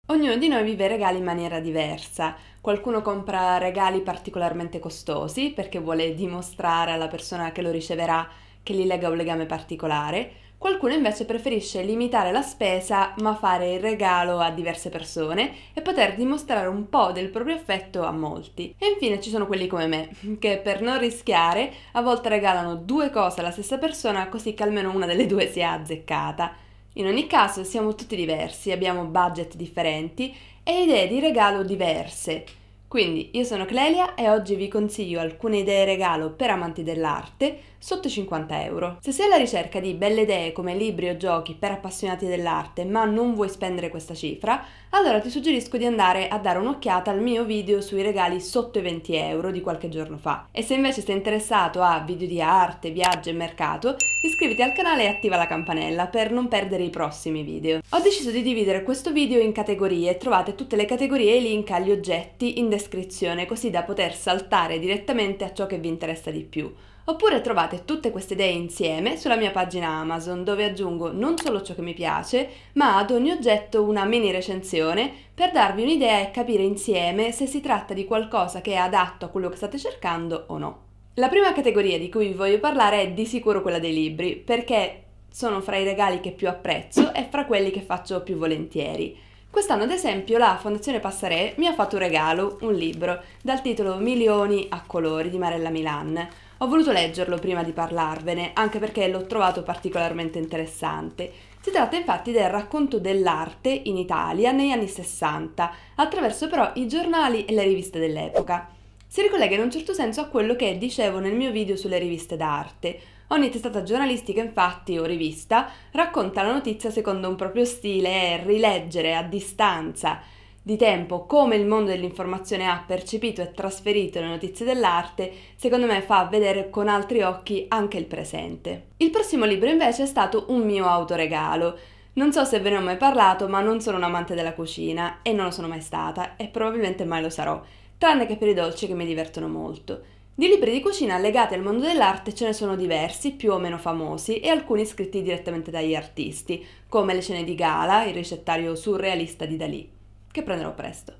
Ognuno di noi vive i regali in maniera diversa. Qualcuno compra regali particolarmente costosi perché vuole dimostrare alla persona che lo riceverà che gli lega un legame particolare. Qualcuno invece preferisce limitare la spesa ma fare il regalo a diverse persone e poter dimostrare un po' del proprio affetto a molti. E infine ci sono quelli come me, che per non rischiare a volte regalano due cose alla stessa persona così che almeno una delle due sia azzeccata. In ogni caso siamo tutti diversi, abbiamo budget differenti e idee di regalo diverse. Quindi io sono Clelia e oggi vi consiglio alcune idee regalo per amanti dell'arte sotto i 50 euro. Se sei alla ricerca di belle idee come libri o giochi per appassionati dell'arte ma non vuoi spendere questa cifra, allora ti suggerisco di andare a dare un'occhiata al mio video sui regali sotto i 20 euro di qualche giorno fa. E se invece sei interessato a video di arte, viaggi e mercato, iscriviti al canale e attiva la campanella per non perdere i prossimi video. Ho deciso di dividere questo video in categorie e trovate tutte le categorie e i link agli oggetti in descrizione così da poter saltare direttamente a ciò che vi interessa di più. Oppure trovate tutte queste idee insieme sulla mia pagina Amazon dove aggiungo non solo ciò che mi piace, ma ad ogni oggetto una mini recensione per darvi un'idea e capire insieme se si tratta di qualcosa che è adatto a quello che state cercando o no. La prima categoria di cui vi voglio parlare è di sicuro quella dei libri, perché sono fra i regali che più apprezzo e fra quelli che faccio più volentieri. Quest'anno, ad esempio, la Fondazione Passarè mi ha fatto un regalo, un libro, dal titolo Milioni a colori di Marella Milan. Ho voluto leggerlo prima di parlarvene, anche perché l'ho trovato particolarmente interessante. Si tratta infatti del racconto dell'arte in Italia negli anni 60, attraverso però i giornali e le riviste dell'epoca. Si ricollega in un certo senso a quello che dicevo nel mio video sulle riviste d'arte. Ogni testata giornalistica, infatti, o rivista, racconta la notizia secondo un proprio stile e rileggere a distanza di tempo come il mondo dell'informazione ha percepito e trasferito le notizie dell'arte, secondo me fa vedere con altri occhi anche il presente. Il prossimo libro invece è stato un mio autoregalo. Non so se ve ne ho mai parlato, ma non sono un amante della cucina e non lo sono mai stata e probabilmente mai lo sarò, tranne che per i dolci che mi divertono molto. Di libri di cucina legati al mondo dell'arte ce ne sono diversi, più o meno famosi, e alcuni scritti direttamente dagli artisti, come Le cene di gala, il ricettario surrealista di Dalì, che prenderò presto.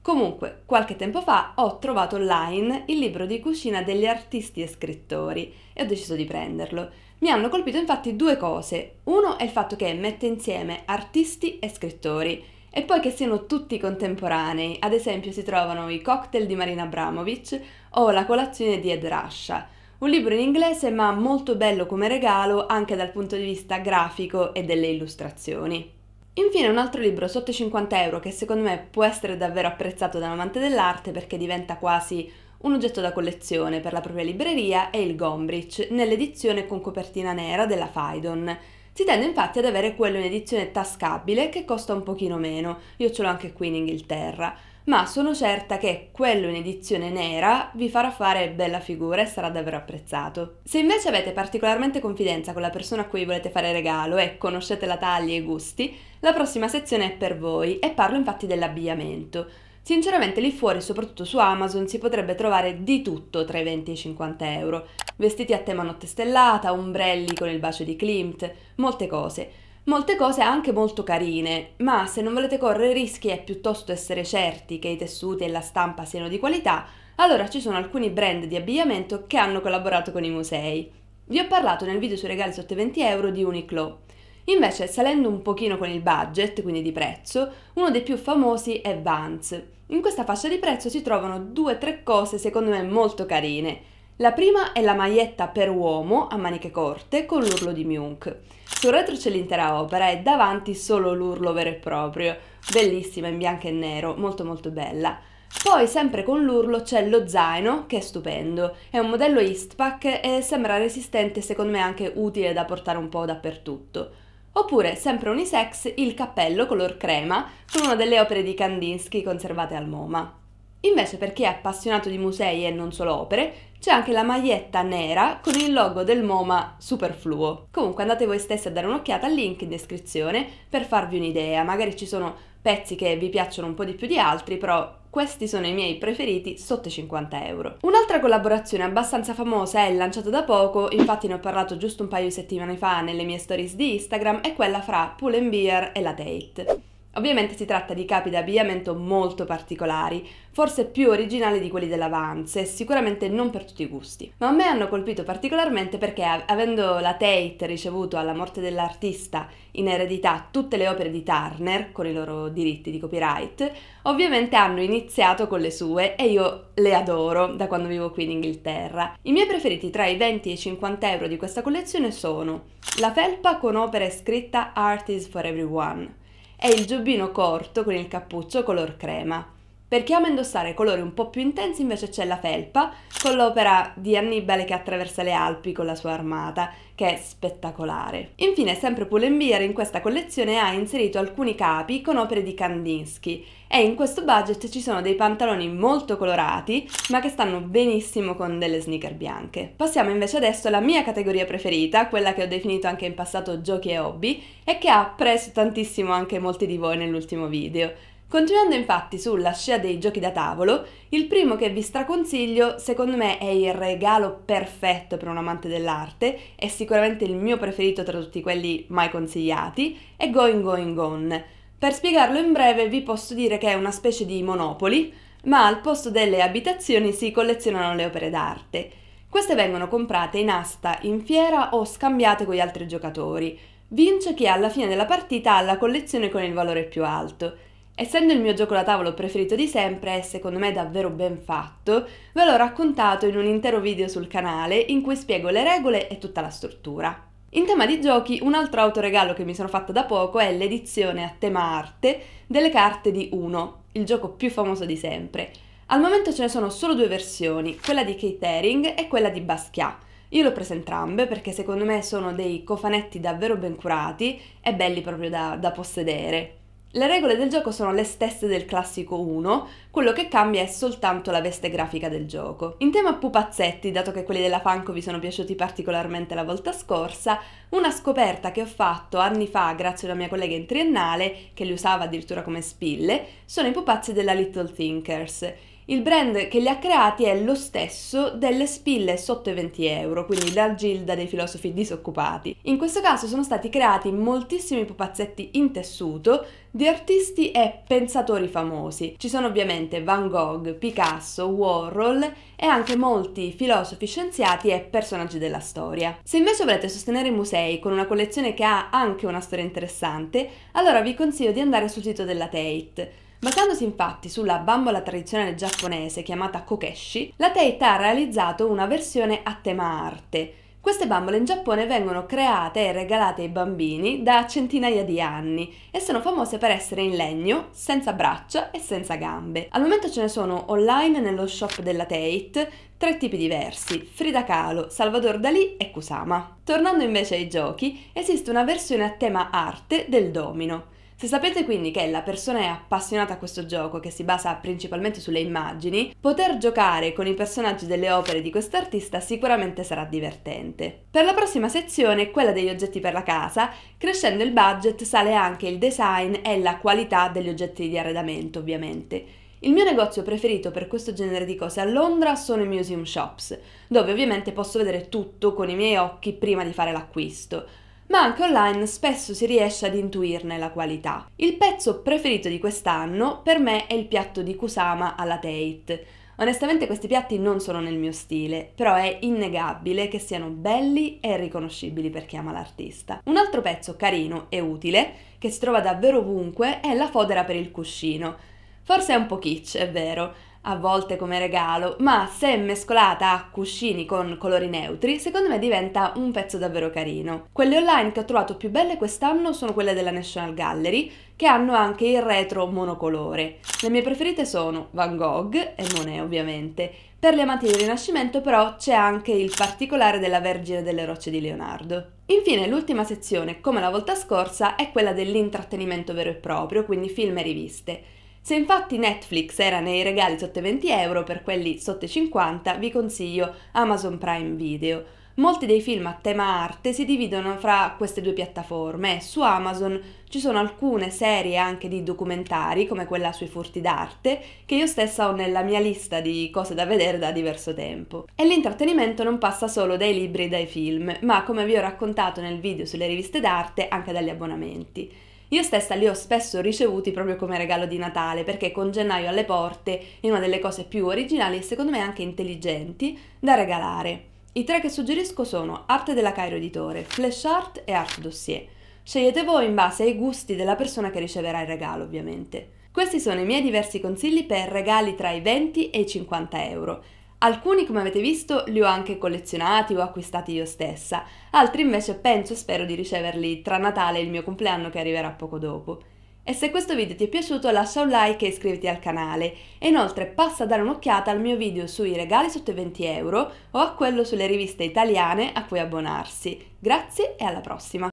Comunque, qualche tempo fa ho trovato online il libro di cucina degli artisti e scrittori e ho deciso di prenderlo. Mi hanno colpito infatti due cose. Uno è il fatto che mette insieme artisti e scrittori, e poi che siano tutti contemporanei, ad esempio si trovano i cocktail di Marina Abramovic o la colazione di Ed Ruscha. Un libro in inglese ma molto bello come regalo anche dal punto di vista grafico e delle illustrazioni. Infine un altro libro sotto i 50 euro che secondo me può essere davvero apprezzato da un amante dell'arte perché diventa quasi un oggetto da collezione per la propria libreria è il Gombrich, nell'edizione con copertina nera della Phaidon. Si tende infatti ad avere quello in edizione tascabile che costa un pochino meno, io ce l'ho anche qui in Inghilterra, ma sono certa che quello in edizione nera vi farà fare bella figura e sarà davvero apprezzato. Se invece avete particolarmente confidenza con la persona a cui volete fare regalo e conoscete la taglia e i gusti, la prossima sezione è per voi e parlo infatti dell'abbigliamento. Sinceramente lì fuori, soprattutto su Amazon, si potrebbe trovare di tutto tra i 20 e i 50 euro. Vestiti a tema notte stellata, ombrelli con il bacio di Klimt, molte cose. Molte cose anche molto carine, ma se non volete correre rischi e piuttosto essere certi che i tessuti e la stampa siano di qualità, allora ci sono alcuni brand di abbigliamento che hanno collaborato con i musei. Vi ho parlato nel video sui regali sotto i 20 euro di Uniqlo. Invece, salendo un pochino con il budget, quindi di prezzo, uno dei più famosi è Vans. In questa fascia di prezzo si trovano 2-3 cose secondo me molto carine. La prima è la maglietta per uomo a maniche corte con l'urlo di Munch. Sul retro c'è l'intera opera e davanti solo l'urlo vero e proprio, bellissima in bianco e nero, molto molto bella. Poi sempre con l'urlo c'è lo zaino che è stupendo, è un modello Eastpak e sembra resistente e secondo me anche utile da portare un po' dappertutto. Oppure, sempre unisex, il cappello color crema con una delle opere di Kandinsky conservate al MoMA. Invece per chi è appassionato di musei e non solo opere, c'è anche la maglietta nera con il logo del MoMA superfluo. Comunque andate voi stessi a dare un'occhiata al link in descrizione per farvi un'idea, magari ci sono pezzi che vi piacciono un po' di più di altri, però questi sono i miei preferiti sotto i 50 euro. Un'altra collaborazione abbastanza famosa e lanciata da poco, infatti ne ho parlato giusto un paio di settimane fa nelle mie stories di Instagram, è quella fra Pull&Bear e la Tate. Ovviamente si tratta di capi d'abbigliamento molto particolari, forse più originali di quelli della Vans e sicuramente non per tutti i gusti. Ma a me hanno colpito particolarmente perché avendo la Tate ricevuto alla morte dell'artista in eredità tutte le opere di Turner con i loro diritti di copyright, ovviamente hanno iniziato con le sue e io le adoro da quando vivo qui in Inghilterra. I miei preferiti tra i 20 e i 50 euro di questa collezione sono la felpa con opera scritta Art is for Everyone e il giubbino corto con il cappuccio color crema. Per chi ama indossare colori un po' più intensi invece c'è la felpa con l'opera di Annibale che attraversa le Alpi con la sua armata, che è spettacolare. Infine, sempre Pull&Bear in questa collezione ha inserito alcuni capi con opere di Kandinsky e in questo budget ci sono dei pantaloni molto colorati ma che stanno benissimo con delle sneaker bianche. Passiamo invece adesso alla mia categoria preferita, quella che ho definito anche in passato giochi e hobby e che ha preso tantissimo anche molti di voi nell'ultimo video. Continuando infatti sulla scia dei giochi da tavolo, il primo che vi straconsiglio secondo me è il regalo perfetto per un amante dell'arte, è sicuramente il mio preferito tra tutti quelli mai consigliati, è Going Going Gone. Per spiegarlo in breve vi posso dire che è una specie di Monopoly, ma al posto delle abitazioni si collezionano le opere d'arte. Queste vengono comprate in asta, in fiera o scambiate con gli altri giocatori. Vince chi alla fine della partita ha la collezione con il valore più alto. Essendo il mio gioco da tavolo preferito di sempre e secondo me davvero ben fatto, ve l'ho raccontato in un intero video sul canale in cui spiego le regole e tutta la struttura. In tema di giochi, un altro autoregalo che mi sono fatta da poco è l'edizione a tema arte delle carte di Uno, il gioco più famoso di sempre. Al momento ce ne sono solo due versioni, quella di Keith Haring e quella di Basquiat. Io le ho prese entrambe perché secondo me sono dei cofanetti davvero ben curati e belli proprio da possedere. Le regole del gioco sono le stesse del classico 1, quello che cambia è soltanto la veste grafica del gioco. In tema pupazzetti, dato che quelli della Funko vi sono piaciuti particolarmente la volta scorsa, una scoperta che ho fatto anni fa grazie a una mia collega in triennale, che li usava addirittura come spille, sono i pupazzi della Little Thinkers. Il brand che li ha creati è lo stesso delle spille sotto i 20 euro, quindi la gilda dei filosofi disoccupati. In questo caso sono stati creati moltissimi pupazzetti in tessuto di artisti e pensatori famosi. Ci sono ovviamente Van Gogh, Picasso, Warhol e anche molti filosofi, scienziati e personaggi della storia. Se invece volete sostenere i musei con una collezione che ha anche una storia interessante, allora vi consiglio di andare sul sito della Tate. Basandosi infatti sulla bambola tradizionale giapponese chiamata kokeshi, la Tate ha realizzato una versione a tema arte. Queste bambole in Giappone vengono create e regalate ai bambini da centinaia di anni e sono famose per essere in legno, senza braccia e senza gambe. Al momento ce ne sono online nello shop della Tate, 3 tipi diversi: Frida Kahlo, Salvador Dalì e Kusama. Tornando invece ai giochi, esiste una versione a tema arte del domino. Se sapete quindi che la persona è appassionata a questo gioco, che si basa principalmente sulle immagini, poter giocare con i personaggi delle opere di quest'artista sicuramente sarà divertente. Per la prossima sezione, quella degli oggetti per la casa, crescendo il budget sale anche il design e la qualità degli oggetti di arredamento, ovviamente. Il mio negozio preferito per questo genere di cose a Londra sono i museum shops, dove ovviamente posso vedere tutto con i miei occhi prima di fare l'acquisto. Ma anche online spesso si riesce ad intuirne la qualità. Il pezzo preferito di quest'anno per me è il piatto di Kusama alla Tate. Onestamente questi piatti non sono nel mio stile, però è innegabile che siano belli e riconoscibili per chi ama l'artista. Un altro pezzo carino e utile, che si trova davvero ovunque, è la fodera per il cuscino. Forse è un po' kitsch, è vero, a volte come regalo, ma se mescolata a cuscini con colori neutri, secondo me diventa un pezzo davvero carino. Quelle online che ho trovato più belle quest'anno sono quelle della National Gallery, che hanno anche il retro monocolore. Le mie preferite sono Van Gogh e Monet, ovviamente. Per gli amanti del Rinascimento però c'è anche il particolare della Vergine delle Rocce di Leonardo. Infine l'ultima sezione, come la volta scorsa, è quella dell'intrattenimento vero e proprio, quindi film e riviste. Se infatti Netflix era nei regali sotto i 20 euro, per quelli sotto i 50 vi consiglio Amazon Prime Video. Molti dei film a tema arte si dividono fra queste due piattaforme e su Amazon ci sono alcune serie anche di documentari, come quella sui furti d'arte, che io stessa ho nella mia lista di cose da vedere da diverso tempo. E l'intrattenimento non passa solo dai libri e dai film, ma come vi ho raccontato nel video sulle riviste d'arte, anche dagli abbonamenti. Io stessa li ho spesso ricevuti proprio come regalo di Natale, perché con gennaio alle porte è una delle cose più originali e secondo me anche intelligenti da regalare. I 3 che suggerisco sono Arte della Cairo Editore, Flash Art e Art Dossier. Scegliete voi in base ai gusti della persona che riceverà il regalo, ovviamente. Questi sono i miei diversi consigli per regali tra i 20 e i 50 euro. Alcuni, come avete visto, li ho anche collezionati o acquistati io stessa, altri invece penso e spero di riceverli tra Natale e il mio compleanno che arriverà poco dopo. E se questo video ti è piaciuto lascia un like e iscriviti al canale e inoltre passa a dare un'occhiata al mio video sui regali sotto i 20 euro o a quello sulle riviste italiane a cui abbonarsi. Grazie e alla prossima!